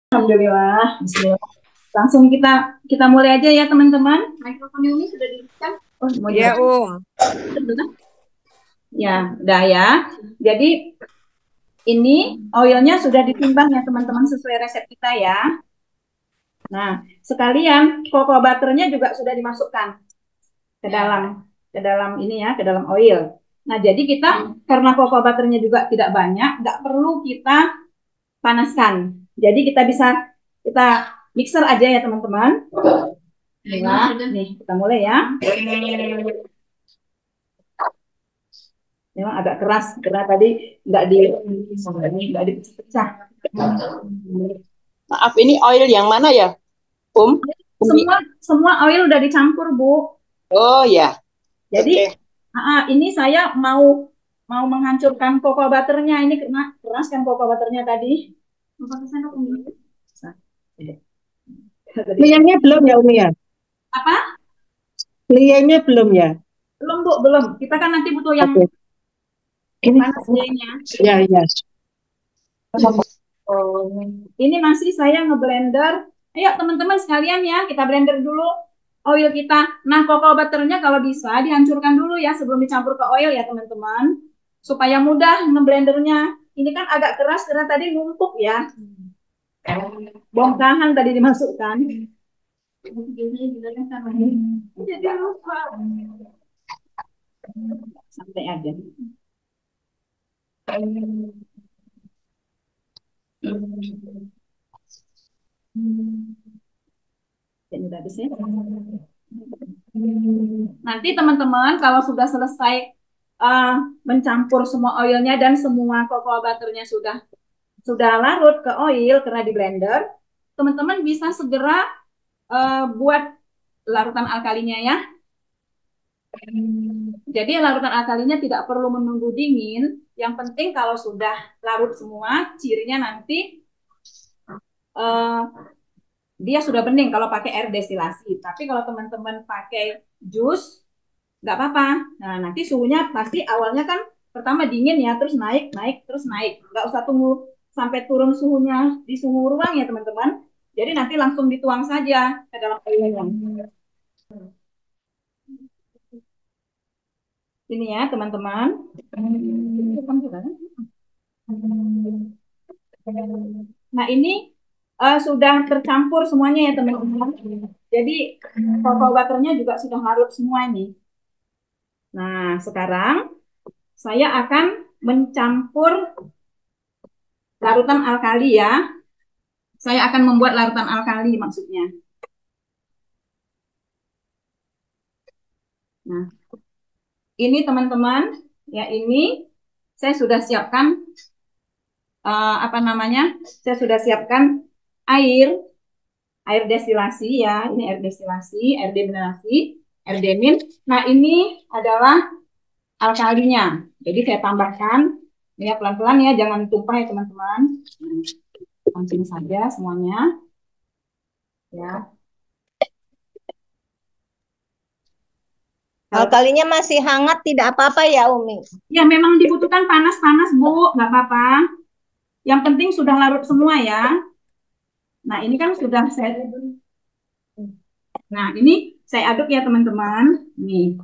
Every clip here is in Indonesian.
Alhamdulillah. Bismillah. Langsung kita kita mulai aja ya teman-teman. Mikrofon ini sudah dihidupkan. Oh, mau Ya, juga. Ya, udah ya. Jadi ini oilnya sudah ditimbang ya teman-teman sesuai resep kita ya. Nah, sekalian cocoa butternya juga sudah dimasukkan ke dalam ini ya, ke dalam oil. Nah, jadi kita karena cocoa butternya juga tidak banyak, nggak perlu kita panaskan. Jadi kita mixer aja ya teman-teman. Nah, nih kita mulai ya. Memang agak keras karena tadi nggak dipecah-pecah. Maaf, ini oil yang mana ya, Umi? Semua oil udah dicampur, Bu. Oh ya. Jadi Oke. ini saya mau menghancurkan cocoa butternya. Ini kena keras kan cocoa butternya tadi. Liangnya belum ya, Umi ya? Apa? Liangnya belum ya? Belum, Bu, belum. Kita kan nanti butuh yang Oke. Gini. panas lianya. Ya, ya. Ini masih saya ngeblender. Ayo teman-teman sekalian ya, kita blender dulu oil kita. Nah, cocoa butternya kalau bisa dihancurkan dulu ya sebelum dicampur ke oil ya teman-teman. Supaya mudah ngeblendernya. Ini kan agak keras karena tadi numpuk ya. Bongkahan tadi dimasukkan. Jadi lupa. Santai aja. Jadi udah habis ya. Nanti teman-teman kalau sudah selesai mencampur semua oilnya dan semua cocoa butternya sudah larut ke oil karena di blender, teman-teman bisa segera buat larutan alkalinya ya. Jadi larutan alkalinya tidak perlu menunggu dingin. Yang penting kalau sudah larut semua, cirinya nanti dia sudah bening kalau pakai air destilasi. Tapi kalau teman-teman pakai jus, nggak apa-apa. Nah, nanti suhunya pasti awalnya kan pertama dingin ya, terus naik, naik, terus naik. Nggak usah tunggu sampai turun suhunya di suhu ruang ya, teman-teman. Jadi nanti langsung dituang saja ke dalam airnya. Ini ya, teman-teman. Nah, ini sudah tercampur semuanya ya, teman-teman. Jadi, cocoa butternya juga sudah larut semua ini. Nah, sekarang saya akan mencampur larutan alkali ya. Saya akan membuat larutan alkali maksudnya. Nah, ini teman-teman, ya ini saya sudah siapkan apa namanya? Saya sudah siapkan air, air destilasi ya. Ini air destilasi, air deminerasi, air demin. Nah, ini adalah alkalinya. Jadi saya tambahkan ya pelan-pelan ya, jangan tumpah ya teman-teman. Langsung saja semuanya. Ya. Alkalinya masih hangat, tidak apa-apa ya, Umi? Ya, memang dibutuhkan panas-panas, Bu. Nggak apa-apa. Yang penting sudah larut semua ya. Nah, ini kan sudah saya... Nah, ini saya aduk ya, teman-teman. Nih.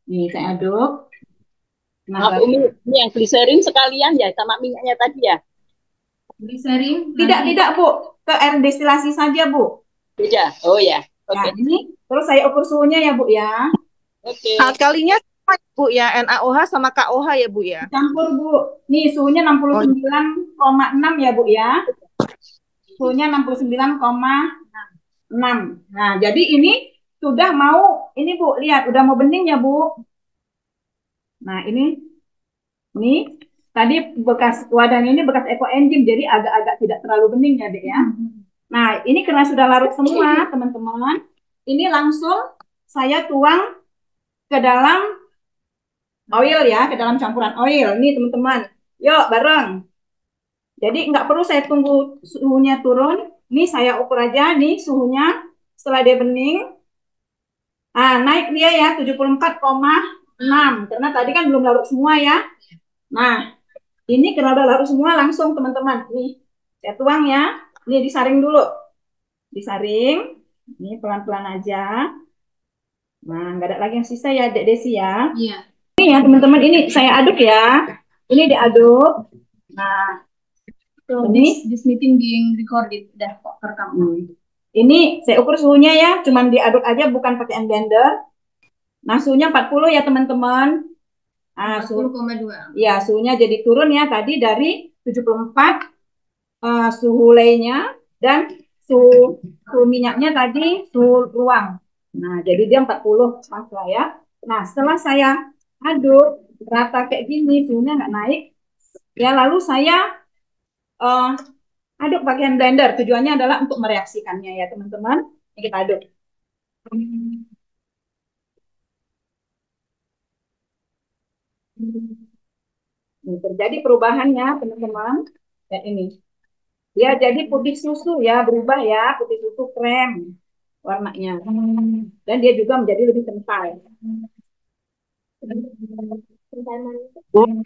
Nih, saya aduk. Nah, Maaf, Umi, ini yang gliserin sekalian ya sama minyaknya tadi ya? Gliserin? Tidak, Bu. Ke air destilasi saja, Bu. Beda. Oh ya. Nah, Oke. ini terus saya ukur suhunya ya, Bu ya. Oke. Alkalinya sama Bu ya, NaOH sama KOH ya Bu ya? Campur, Bu. Nih, suhunya 69,6 ya, Bu ya. Suhunya 69,6. Nah, jadi ini sudah mau, ini Bu, lihat, udah mau bening ya, Bu. Nah, ini tadi bekas wadahnya ini bekas eco enzim, jadi agak-agak tidak terlalu bening ya, Dek ya. Nah, ini karena sudah larut semua, teman-teman. Ini langsung saya tuang ke dalam oil ya, ke dalam campuran oil. Nih, teman-teman. Yuk, bareng. Jadi nggak perlu saya tunggu suhunya turun. Nih saya ukur aja nih suhunya setelah dia bening. Naik dia ya 74,6 karena tadi kan belum larut semua ya. Nah, ini karena udah larut semua langsung teman-teman. Nih, saya tuang ya. Nih disaring dulu. Disaring. Ini pelan-pelan aja. Nah, nggak ada lagi yang sisa ya, Dek Desi ya. Iya. Ini ya teman-teman, ini saya aduk ya. Ini diaduk. Nah, so ini this meeting being recorded, udah kok rekam. Ini saya ukur suhunya ya, cuman diaduk aja bukan pakai hand blender. Nah, suhunya 40 ya teman-teman. Nah, 40,2. Ya, suhunya jadi turun ya tadi dari 74 suhu lainnya dan suhu minyaknya tadi suhu ruang. Nah, jadi dia 40 pas lah ya. Nah, setelah saya aduk rata kayak gini, suhunya nggak naik, ya lalu saya aduk pakai hand blender. Tujuannya adalah untuk mereaksikannya ya teman-teman. Ini kita aduk. Ini terjadi perubahannya teman-teman. Dan ini dia jadi putih susu ya, berubah ya, putih susu krem warnanya. Dan dia juga menjadi lebih kental. Bu,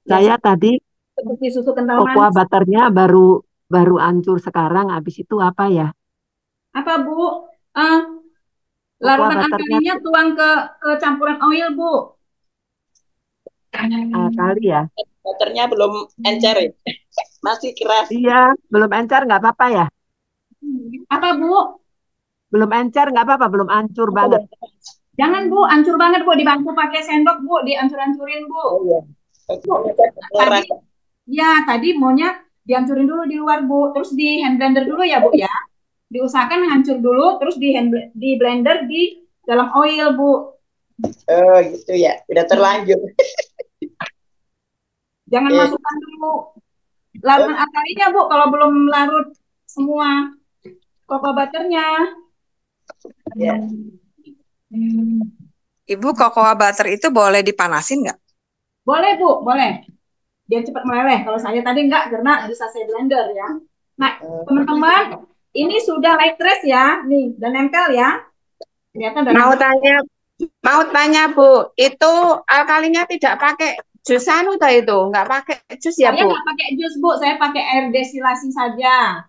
saya tadi Seperti susu kental cocoa manis. butternya baru hancur sekarang. Habis itu apa ya? Apa Bu? Eh, Cocoa larutan butternya alkalinya tuang ke campuran oil Bu. kali ya. Butternya belum encer ya. Masih keras. Iya, belum encer nggak apa-apa ya? Apa Bu? Belum encer nggak apa-apa, belum hancur banget. Jangan Bu, hancur banget Bu, dibantu pakai sendok Bu, dihancur-hancurin Bu. Oh iya. Bu, tadi, ya tadi maunya dihancurin dulu di luar Bu, terus di hand blender dulu ya Bu ya. Diusahakan hancur dulu, terus di blender di dalam oil Bu. Oh gitu ya, udah terlanjur. Jangan masukkan dulu larutan alkalinya Bu, kalau belum larut semua cocoa butternya. Ya. Ibu, cocoa butter itu boleh dipanasin nggak? Boleh Bu, boleh. Biar cepat meleleh. Kalau saya tadi enggak, karena bisa saya blender ya. Nah, teman-teman, ini sudah light trace ya. Nih, dan nempel ya. Kelihatan dari Mau tanya Bu, itu alkalinya tidak pakai jus anu toh itu, nggak pakai jus ya saya Bu? nggak pakai jus Bu, saya pakai air destilasi saja.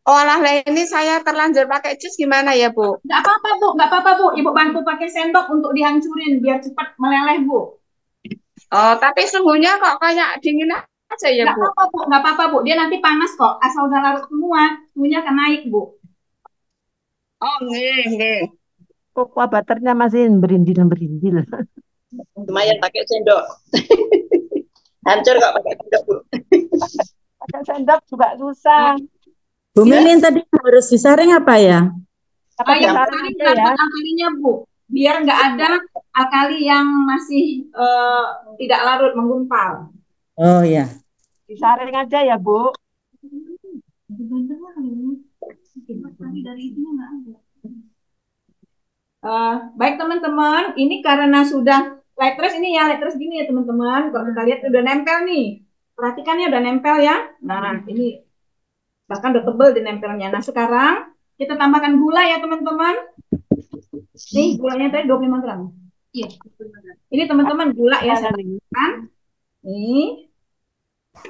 Olah ini saya terlanjur pakai jus gimana ya Bu? Nggak apa-apa Bu, nggak apa-apa Bu. Ibu bantu pakai sendok untuk dihancurin biar cepat meleleh Bu. Oh, tapi suhunya kok kayak dingin aja ya Nggak Bu? apa-apa Bu, nggak apa-apa Bu. Dia nanti panas kok. Asal udah larut semua, suhunya akan naik Bu. Oh, nggih. Cocoa butternya masih berindil-berindil. Lumayan pakai sendok. Hancur kok pakai sendok Bu. Pakai sendok juga susah. Bu Mimin tadi harus disaring apa ya? Pakai Yang saring paling aja ya. larutan alkalinya Bu, biar nggak ada alkali yang masih tidak larut menggumpal. Oh ya. Disaring aja ya, Bu. Baik teman-teman, ini karena sudah light trace ini ya, light trace gini ya teman-teman. Kalau kita lihat udah nempel nih, perhatikan ya udah nempel ya. Nah ini bahkan udah tebel di nempelnya. Nah sekarang kita tambahkan gula ya teman-teman. Nih gulanya tadi 25 gram. Iya. Ini teman-teman gula ya saya tambahkan. Nih.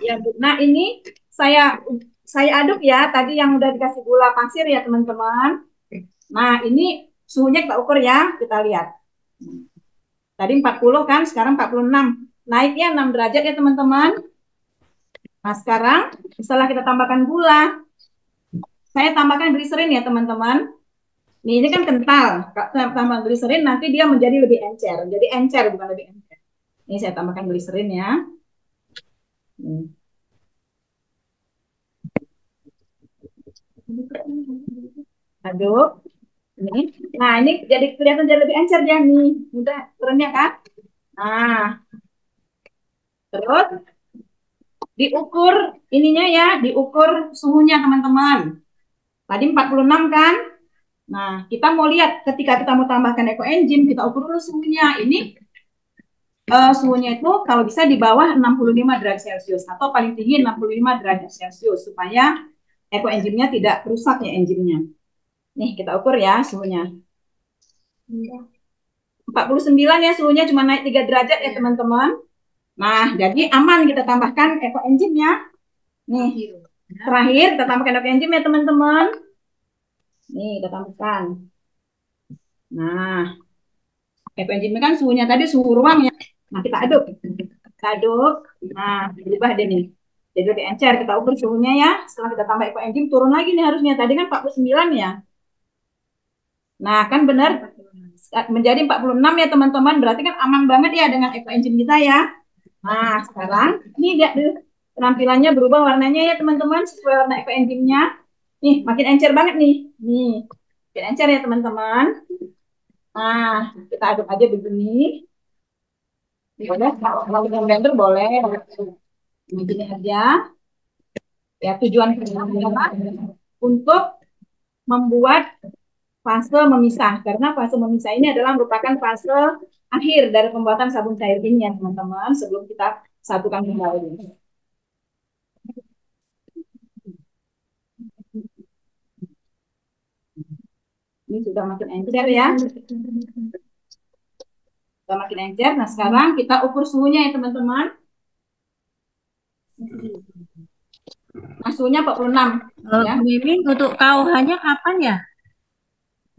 Ya, Bu. Nah ini saya aduk ya. Tadi yang udah dikasih gula pasir ya teman-teman. Nah ini suhunya kita ukur ya. Kita lihat. Tadi 40 kan, sekarang 46. Naiknya 6 derajat ya teman-teman. Nah sekarang setelah kita tambahkan gula, saya tambahkan gliserin ya teman-teman. Nih ini kan kental. Kalau tambah gliserin nanti dia menjadi lebih encer. Jadi encer bukan lebih encer. Ini saya tambahkan gliserin ya. Aduk. Ini. Nah ini jadi kelihatan jadi lebih encer dia nih. Udah kerennya kan? Nah. Terus diukur ininya ya, diukur suhunya teman-teman. Tadi 46 kan? Nah, kita mau lihat ketika kita mau tambahkan ekoenzim, kita ukur dulu suhunya. Ini suhunya itu kalau bisa di bawah 65 derajat Celcius atau paling tinggi 65 derajat Celcius supaya ekoenzimnya tidak rusak ya enzimnya. Nih, kita ukur ya suhunya. 49 ya suhunya cuma naik 3 derajat ya teman-teman. Nah, jadi aman kita tambahkan ekoenzimnya. Nih, terakhir kita tambahkan ekoenzim ya teman-teman. Nih, kita tambahkan. Nah, ekoenzimnya kan suhunya tadi suhu ruang ya. Nah, kita aduk. Kita aduk. Nah, berubah deh nih. Jadi lebih encer. Kita ukur suhunya ya. Setelah kita tambah ekoenzim turun lagi nih harusnya. Tadi kan 49 ya. Nah, kan benar menjadi 46 ya teman-teman. Berarti kan aman banget ya dengan ekoenzim kita ya. Nah, sekarang ini lihat deh penampilannya berubah warnanya ya teman-teman sesuai warna ekoenzimnya. Nih, makin encer banget nih. Nih, makin encer ya teman-teman. Nah, kita aduk aja begini. Boleh, kalau dengan blender boleh. Begini aja. Ya, tujuan kita adalah untuk membuat fase memisah. Karena fase memisah ini adalah merupakan fase akhir dari pembuatan sabun cair ini ya teman-teman. Sebelum kita satukan kembali. Ini sudah makin encer ya. Sudah makin encer. Nah, sekarang kita ukur suhunya ya teman-teman. Nah, suhunya 46 ya. Mimin untuk KUH-nya kapan ya?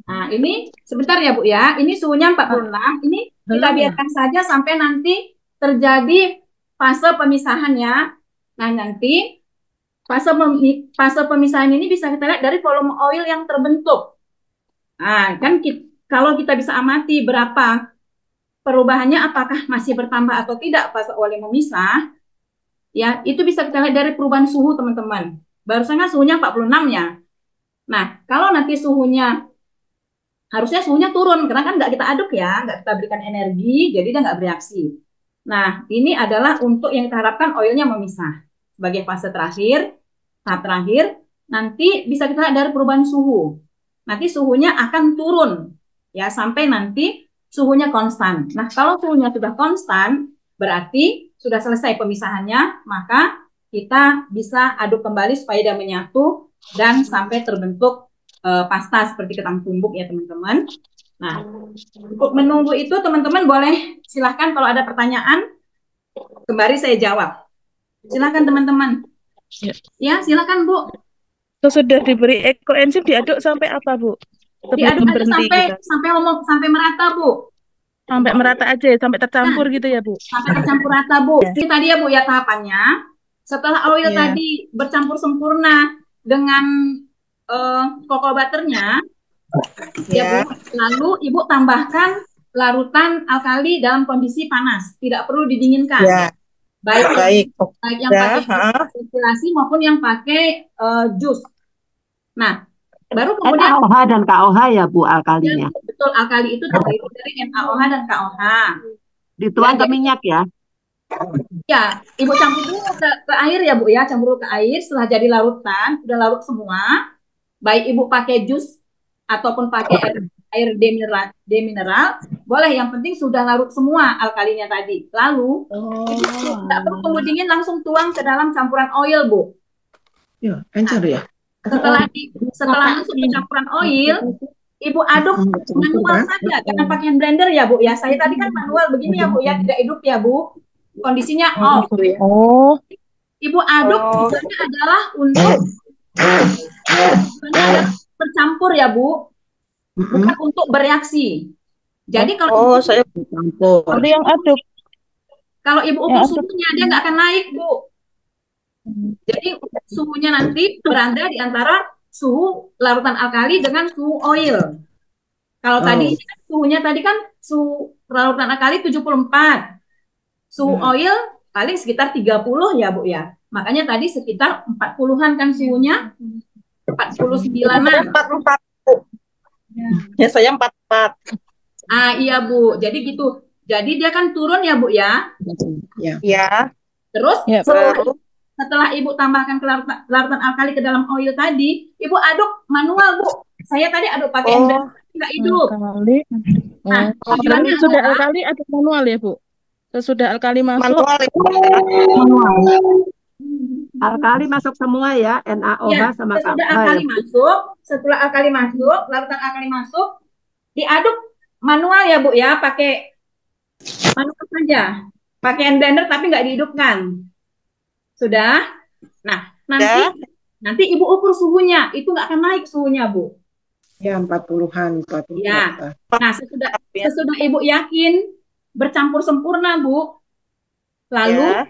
Nah, ini sebentar ya Bu ya. Ini suhunya 46. Ini kita biarkan saja sampai nanti terjadi fase pemisahan ya. Nah, nanti fase pemisahan ini bisa kita lihat dari volume oil yang terbentuk. Nah, kan kalau kita bisa amati berapa perubahannya, apakah masih bertambah atau tidak fase oil yang memisah, ya itu bisa kita lihat dari perubahan suhu teman-teman. Barusan kan suhunya 46 ya. Nah, kalau nanti harusnya suhunya turun, karena kan nggak kita aduk ya, nggak kita berikan energi, jadi dia nggak bereaksi. Nah, ini adalah untuk yang kita harapkan oilnya memisah. Sebagai fase terakhir, tahap terakhir, nanti bisa kita lihat dari perubahan suhu. Nanti suhunya akan turun, ya, sampai nanti suhunya konstan. Nah, kalau suhunya sudah konstan, berarti sudah selesai pemisahannya, maka kita bisa aduk kembali supaya dia menyatu dan sampai terbentuk pasta seperti ketan tumbuk ya teman-teman. Nah, untuk menunggu itu teman-teman boleh silahkan kalau ada pertanyaan kembali saya jawab. Silahkan teman-teman. Ya, silahkan Bu. Sesudah diberi ekoenzim diaduk sampai apa Bu? Diaduk aja sampai merata Bu. Sampai merata aja, sampai tercampur gitu ya Bu? Sampai tercampur rata Bu. Jadi tadi ya Bu ya tahapannya. Setelah oil tadi bercampur sempurna dengan cocoa butternya, ya Bu, lalu Ibu tambahkan larutan alkali dalam kondisi panas, tidak perlu didinginkan. Ya. Baik yang pakai destilasi maupun yang pakai jus. Nah, baru kemudian NaOH dan KOH ya Bu alkalinya. Ya, betul, alkali itu terdiri dari NaOH dan KOH. Dituang ke minyak ya? Ya, Ibu campur dulu ke air ya Bu ya, campur dulu ke air. Setelah jadi larutan, udah larut semua. Baik Ibu pakai jus ataupun pakai air demineral, boleh. Yang penting sudah larut semua alkalinya tadi. Lalu tidak perlu tunggu dingin, langsung tuang ke dalam campuran oil Bu. Ya, encer ya. Setelah masuk ke campuran oil, Ibu aduk manual saja, jangan pakai blender ya Bu ya. Saya tadi kan manual begini ya Bu ya, tidak hidup ya Bu. Kondisinya off. Ibu aduk tujuannya adalah untuk bercampur ya Bu, bukan untuk bereaksi. Jadi kalau saya bercampur. Ada yang aduk. Kalau Ibu ukur suhunya dia nggak akan naik Bu. Jadi suhunya nanti berada di antara suhu larutan alkali dengan suhu oil. Kalau tadi suhunya tadi kan suhu larutan alkali 74. Suhu oil paling sekitar 30 ya Bu ya. Makanya tadi sekitar 40-an kan suhunya. 49-an. 44. Ya saya 44. Ah iya Bu. Jadi gitu. Jadi dia kan turun ya Bu ya. Ya. Terus setelah Ibu tambahkan ke larutan alkali ke dalam oil tadi, Ibu aduk manual Bu. Saya tadi aduk pakai blender, nggak hidup. Nah, tujuannya sudah alkali aduk manual ya Bu? Sesudah alkali masuk. Alkali masuk semua ya, NaOH ya, sama KOH. Setelah alkali masuk, larutan alkali masuk, diaduk manual ya Bu ya, pakai manual saja. Pakai hand blender tapi nggak dihidupkan. Sudah? Nah, nanti Ibu ukur suhunya. Itu nggak akan naik suhunya, Bu. Ya, 40-an, 40 Ya. berapa. Nah, sesudah Ibu yakin bercampur sempurna, Bu. Lalu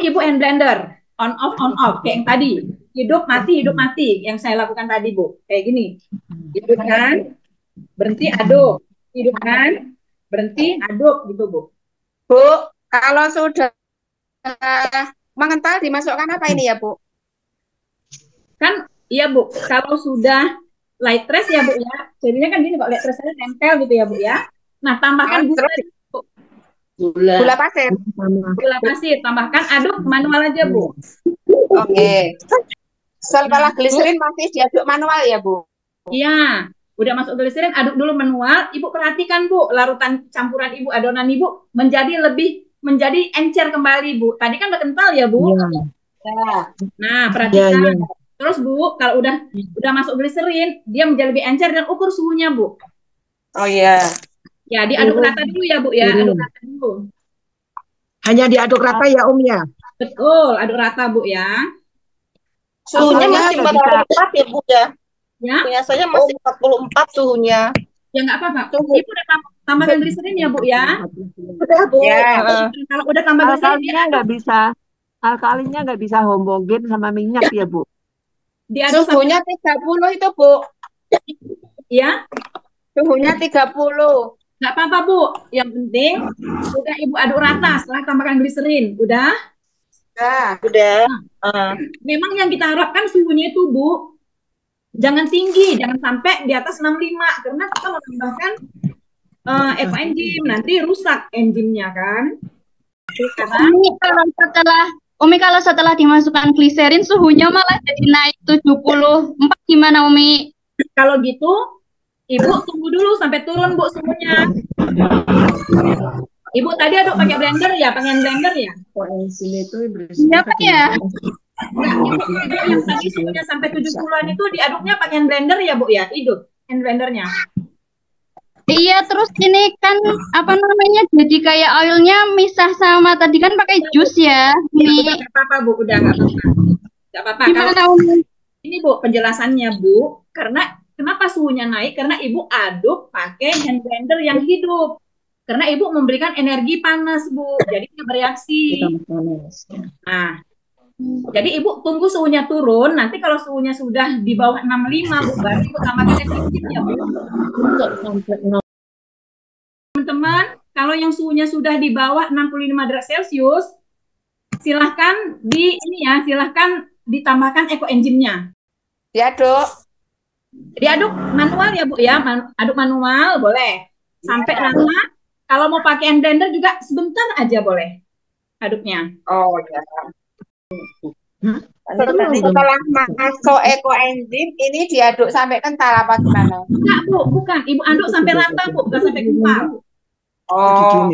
Ibu hand blender. On off kayak yang tadi. Hidup mati yang saya lakukan tadi, Bu. Kayak gini. Hidupkan, berhenti aduk. Hidupkan, berhenti aduk gitu, Bu. Bu, kalau sudah mengental dimasukkan apa ini ya, Bu? Kan iya, Bu. Kalau sudah light press ya, Bu ya. Jadinya kan gini kok, light press saya nempel gitu ya, Bu ya. Nah, tambahkan gula. Gula pasir. Gula pasir, tambahkan, aduk manual aja, Bu. Oke. Setelah gliserin masih diaduk manual ya, Bu? Iya. Udah masuk gliserin, aduk dulu manual. Ibu perhatikan, Bu, larutan campuran Ibu, adonan Ibu menjadi encer kembali, Bu. Tadi kan udah kental ya, Bu? Ya. Nah, perhatikan. Terus, Bu, kalau udah masuk gliserin, dia menjadi lebih encer dan ukur suhunya, Bu. Oh iya. Ya, diaduk rata dulu ya, Bu ya. Aduk rata dulu. Hanya diaduk rata ya, Om ya? Betul, aduk rata, Bu ya. Suhunya masih 44 ya, Bu ya? Ya. Punya saya masih 44 suhunya. Ya nggak apa-apa. Ibu udah tambahkan gliserin ya, Bu ya. Udah, Bu. Ya. Kalau udah tambah gliserin, Alkalinya nggak bisa homogen sama minyak ya, Bu. diaduk Suhunya 30 itu, Bu. ya. Suhunya 30. Nggak apa-apa, Bu. Yang penting udah Ibu aduk rata setelah tambahkan gliserin. Udah? Udah. Memang yang kita harapkan suhunya itu, Bu, jangan tinggi, jangan sampai di atas 65 karena kita menambahkan eco enzim, nanti rusak enzimnya kan. Karena Umi kalau setelah dimasukkan gliserin suhunya malah jadi naik 74 gimana Umi? kalau gitu Ibu tunggu dulu sampai turun, Bu, suhunya. Ibu tadi aduk pakai blender ya, pengen blender ya? Siapa ya? Nah, Ibu yang tadi suhunya sampai 70-an itu diaduknya pakai hand blender ya, Bu ya? Hidup hand blendernya. Iya, terus ini kan apa namanya? Jadi kayak oilnya misah sama tadi kan pakai jus ya. Udah nggak apa-apa, Bu, udah nggak apa-apa. Nggak apa-apa. Kalau ini, Bu, penjelasannya, Bu, karena kenapa suhunya naik? Karena Ibu aduk pakai hand blender yang hidup. Karena Ibu memberikan energi panas, Bu. Jadi dia bereaksi. Nah, jadi Ibu tunggu suhunya turun. Nanti kalau suhunya sudah di bawah 65, Bu, baru Ibu tambahkan efektif ya, Bu. Teman-teman, kalau yang suhunya sudah di bawah 65 derajat Celcius, silahkan silahkan ditambahkan eco enzimnya. Diaduk. Diaduk manual ya, Bu ya. Aduk manual boleh. Sampai lama. Kalau mau pakai hand blender juga sebentar aja boleh aduknya. Oh ya. Setelah masuk eco enzim ini diaduk sampai kental apa gimana? Enggak, Bu, bukan. Ibu aduk sampai rata, Bu, bukan sampai kental. Oh.